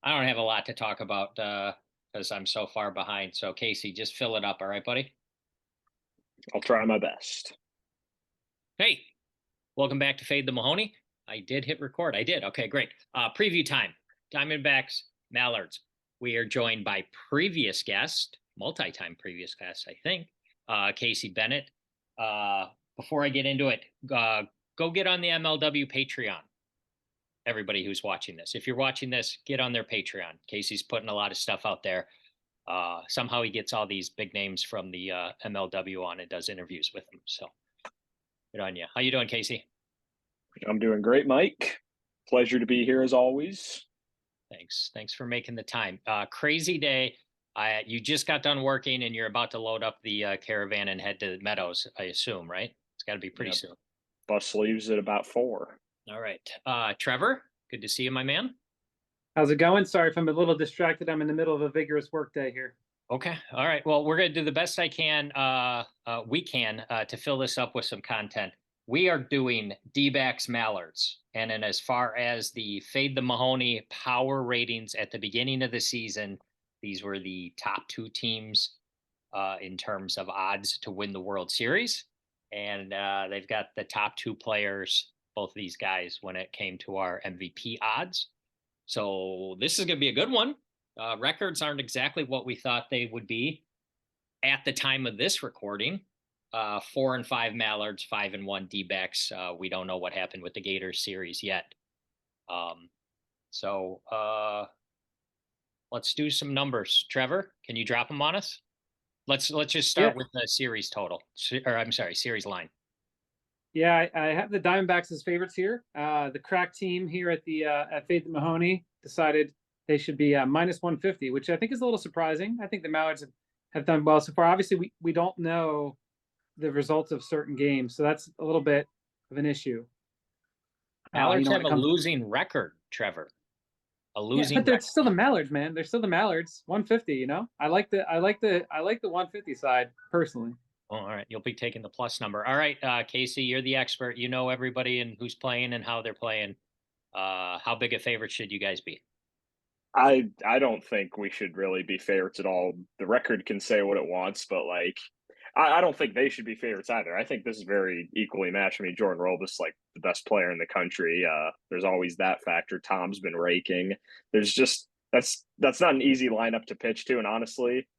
I don't have a lot to talk about because I'm so far behind. So Casey, just fill it up. All right, buddy. I'll try my best. Hey, welcome back to Fade the Mahoney. I did hit record. I did. Okay, great. Preview time. Diamondbacks, Mallards. We are joined by previous guest, multi-time previous guest, I think, Casey Bennett. Before I get into it, go get on the MLW Patreon. Everybody who's watching this, if you're watching this, get on their Patreon. Casey's putting a lot of stuff out there. Somehow he gets all these big names from the MLW on and does interviews with them. So good on you. How you doing, Casey? I'm doing great, Mike. Pleasure to be here as always. Thanks for making the time. Crazy day. You just got done working and you're about to load up the caravan and head to Meadows, I assume, right? It's got to be pretty Yep. soon. Bus leaves at about 4. All right. Trevor, good to see you, my man. How's it going? Sorry if I'm a little distracted. I'm in the middle of a vigorous work day here. Okay. All right. Well, we're going to do the best I can, we can, to fill this up with some content. We are doing DBacks Mallards. And then as far as the Fade the Mahoney power ratings at the beginning of the season, these were the top two teams in terms of odds to win the World Series. And they've got the top two players, both of these guys, when it came to our MVP odds. So this is going to be a good one. Records aren't exactly what we thought they would be at the time of this recording. 4-5 Mallards, 5-1 D-backs. We don't know what happened with the Gators series yet. So let's do some numbers. Trevor, can you drop them on us? Let's just start with the series total, or I'm sorry, series line. Yeah, I have the Diamondbacks as favorites here. The crack team here at Fade the Mahoney decided they should be minus 150, which I think is a little surprising. I think the Mallards have done well so far. Obviously, we don't know the results of certain games, so that's a little bit of an issue. Mallards have a losing record, Trevor. A losing, but they're still the Mallards, man. They're still the Mallards. 150, you know. I like the 150 side personally. Oh, all right. You'll be taking the plus number. All right, Casey, you're the expert. You know everybody and who's playing and how they're playing. How big a favorite should you guys be? I don't think we should really be favorites at all. The record can say what it wants, but I don't think they should be favorites either. I think this is very equally matched. I mean, Jordan Robles, like the best player in the country. There's always that factor. Tom's been raking. There's just that's not an easy lineup to pitch to. And honestly,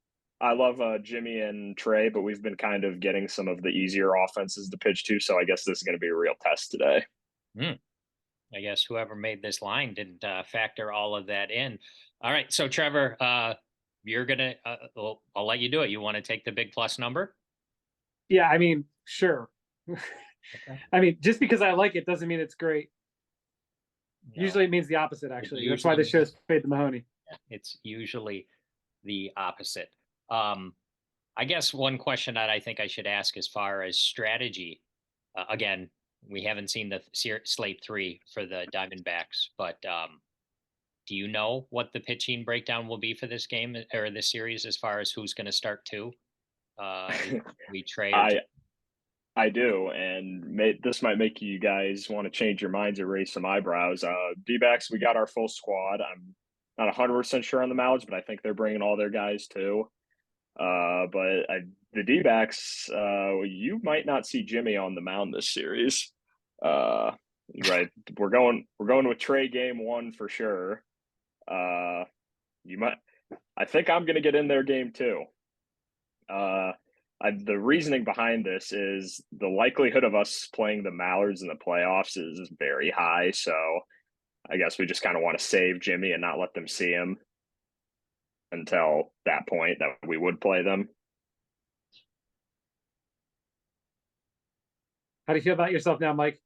I love Jimmy and Trey, but we've been kind of getting some of the easier offenses to pitch to. So I guess this is going to be a real test today. I guess whoever made this line didn't factor all of that in. All right. So, Trevor, you're going to, I'll let you do it. You want to take the big plus number? Yeah, I mean, sure. Okay. I mean, just because I like it doesn't mean it's great. No. Usually it means the opposite, actually. That's why this show's Fade the Mahoney. It's usually the opposite. I guess one question that I think I should ask as far as strategy, again, we haven't seen the slate 3 for the Diamondbacks, but do you know what the pitching breakdown will be for this game or this series as far as who's going to start two? We trade. I do, and this might make you guys want to change your minds or raise some eyebrows. D-backs, we got our full squad. I'm not 100% sure on the Mallards, but I think they're bringing all their guys too. The D-backs, you might not see Jimmy on the mound this series. Right, we're going with Trey game 1 for sure. I think I'm going to get in there game 2. The reasoning behind this is the likelihood of us playing the Mallards in the playoffs is very high. So I guess we just kind of want to save Jimmy and not let them see him until that point that we would play them. How do you feel about yourself now, Mike?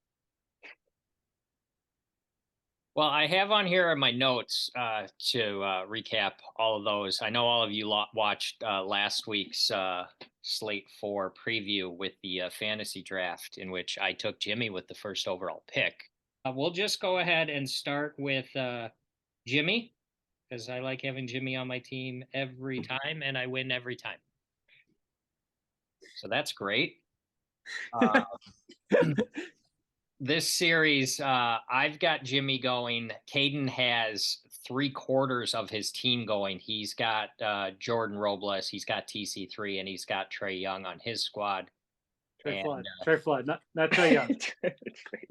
Well, I have on here in my notes to recap all of those. I know all of you watched last week's Slate 4 preview with the fantasy draft in which I took Jimmy with the first overall pick. We'll just go ahead and start with Jimmy, because I like having Jimmy on my team every time, and I win every time. So that's great. This series, I've got Jimmy going. Caden has 3/4 of his team going. He's got Jordan Robles, he's got TC3, and he's got Trey Young on his squad. Trey And, Flood. Trey Flood, not Trey Young.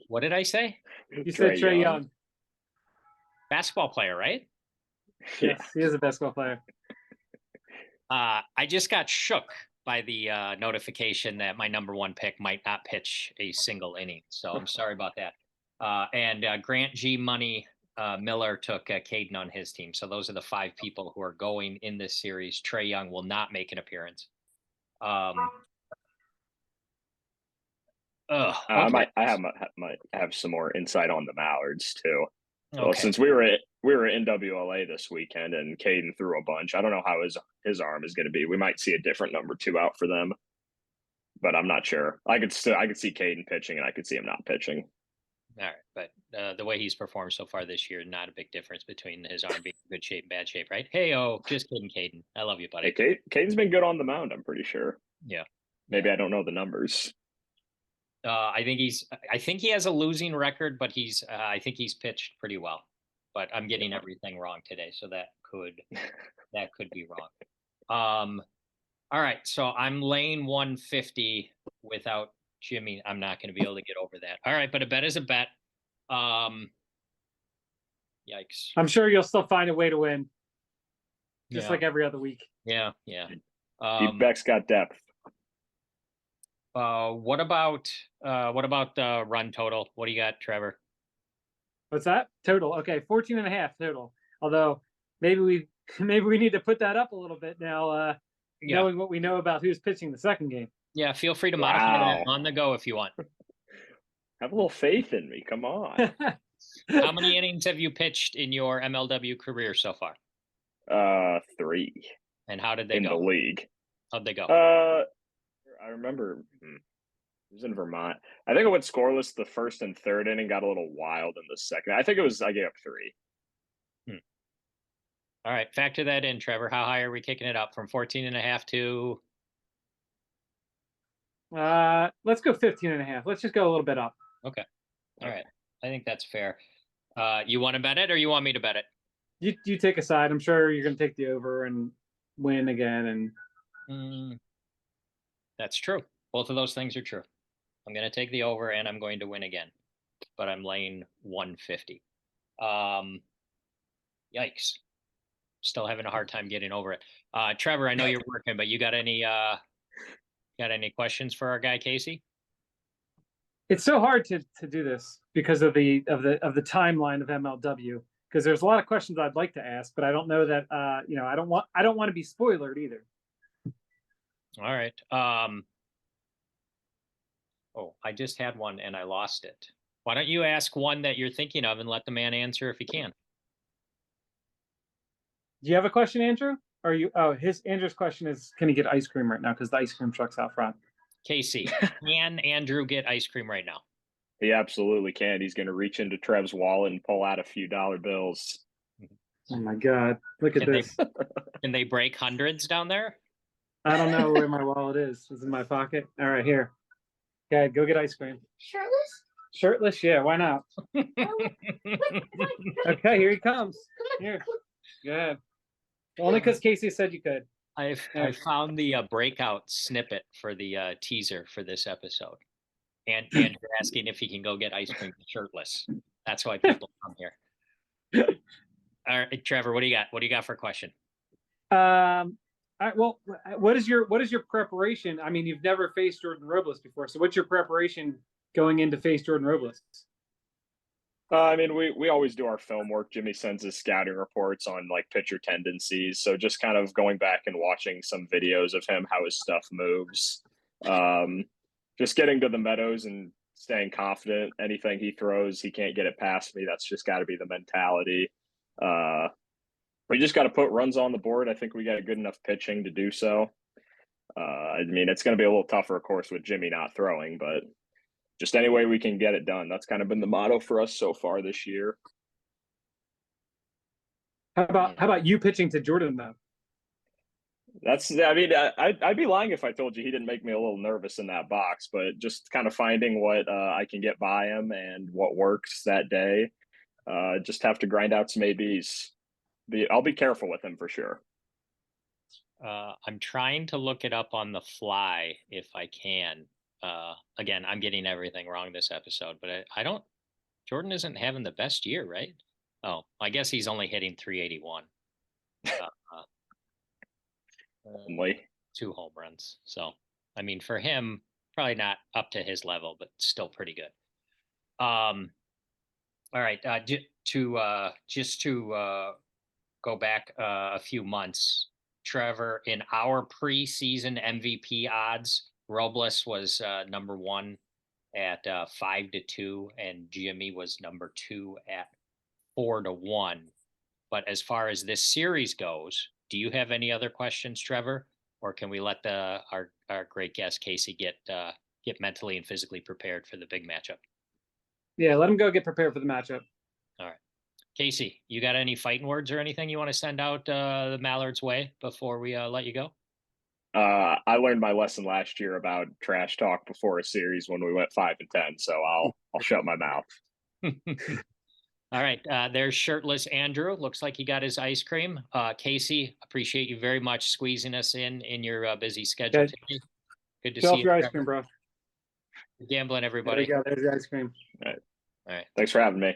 What did I say? You said Trey Young. Basketball player, right? Yes, he is a basketball player. I just got shook by the notification that my number 1 pick might not pitch a single inning. So I'm sorry about that. And Grant G Money Miller took Caden on his team. So those are the 5 people who are going in this series. Trey Young will not make an appearance. Okay. I might have some more insight on the Mallards too. Okay. Well, since we were at NWLA this weekend and Caden threw a bunch, I don't know how his arm is going to be. We might see a different number 2 out for them, but I'm not sure. I could see Caden pitching, and I could see him not pitching. All right, but the way he's performed so far this year, not a big difference between his arm being in good shape and bad shape, right? Hey, just kidding, Caden. I love you, buddy. Hey, Caden's been good on the mound, I'm pretty sure. Yeah. Maybe I don't know the numbers. I think he has a losing record, but I think he's pitched pretty well. But I'm getting everything wrong today, so that could be wrong. All right, so I'm laying 150 without Jimmy. I'm not going to be able to get over that. All right, but a bet is a bet. Yikes. I'm sure you'll still find a way to win, just Yeah. like every other week. Yeah. DBacks got depth. What about the run total? What do you got, Trevor? What's that total? Okay, 14.5 total. Although maybe we need to put that up a little bit now, knowing what we know about who's pitching the second game. Yeah, feel free to modify that on the go if you want. Have a little faith in me. Come on. How many innings have you pitched in your MLW career so far? 3. And how did they in go? the league? How'd they go? I remember it was in Vermont. I think it went scoreless the first and third inning, got a little wild in the second. I gave up 3. All right, factor that in, Trevor. How high are we kicking it up from 14.5 to? Let's go 15.5. Let's just go a little bit up. Okay. All right. I think that's fair. You want to bet it, or you want me to bet it? You take a side. I'm sure you're going to take the over and win again. And that's true. Both of those things are true. I'm going to take the over, and I'm going to win again, but I'm laying 150. Yikes. Still having a hard time getting over it. Trevor, I know you're working, but you got any questions for our guy Casey? It's so hard to do this because of the timeline of MLW, because there's a lot of questions I'd like to ask, but I don't know that I don't want to be spoilered either. All right. I just had one and I lost it. Why don't you ask one that you're thinking of and let the man answer if he can? Do you have a question, Andrew? Or Andrew's question is, can he get ice cream right now? Because the ice cream truck's out front. Casey, can Andrew get ice cream right now? He absolutely can. He's going to reach into Trev's wallet and pull out a few dollar bills. Oh my God. Look at this. Can they break hundreds down there? I don't know where my wallet is. It's in my pocket. All right, here. Okay, go get ice cream. Shirtless? Shirtless? Yeah, why not? Okay, here he comes. Here. Good. Only because Casey said you could. I found the breakout snippet for the teaser for this episode. And you're asking if he can go get ice cream shirtless. That's why people come here. All right, Trevor, what do you got? What do you got for a question? All right, well, what is your preparation? I mean, you've never faced Jordan Robles before, so what's your preparation going in to face Jordan Robles? I mean, we always do our film work. Jimmy sends his scouting reports on like pitcher tendencies. So just kind of going back and watching some videos of him, how his stuff moves. Just getting to the meadows and staying confident. Anything he throws, he can't get it past me. That's just got to be the mentality. We just got to put runs on the board. I think we got a good enough pitching to do so. I mean, it's going to be a little tougher, of course, with Jimmy not throwing, but just any way we can get it done. That's kind of been the motto for us so far this year. How about you pitching to Jordan though? I'd be lying if I told you he didn't make me a little nervous in that box, but just kind of finding what I can get by him and what works that day. Just have to grind out some ABs. I'll be careful with him for sure. I'm trying to look it up on the fly if I can. Again, I'm getting everything wrong this episode, but I don't. Jordan isn't having the best year, right? Oh, I guess he's only hitting 381. Only 2 home runs. So, I mean, for him, probably not up to his level, but still pretty good. All right. Just to go back a few months, Trevor, in our preseason MVP odds, Robles was number 1 at 5-2, and Jimmy was number 2 at 4-1. But as far as this series goes, do you have any other questions, Trevor, or can we let our great guest Casey get mentally and physically prepared for the big matchup? Yeah, let him go get prepared for the matchup. All right, Casey, you got any fighting words or anything you want to send out the Mallards' way before we let you go? I learned my lesson last year about trash talk before a series when we went 5-10. So I'll shut my mouth. All right. There's shirtless Andrew. Looks like he got his ice cream. Casey, appreciate you very much squeezing us in your busy schedule today. Good to see you. Your ice cream, bro. Gambling, everybody. There you go. There's your ice cream. All right. All right. Thanks for having me.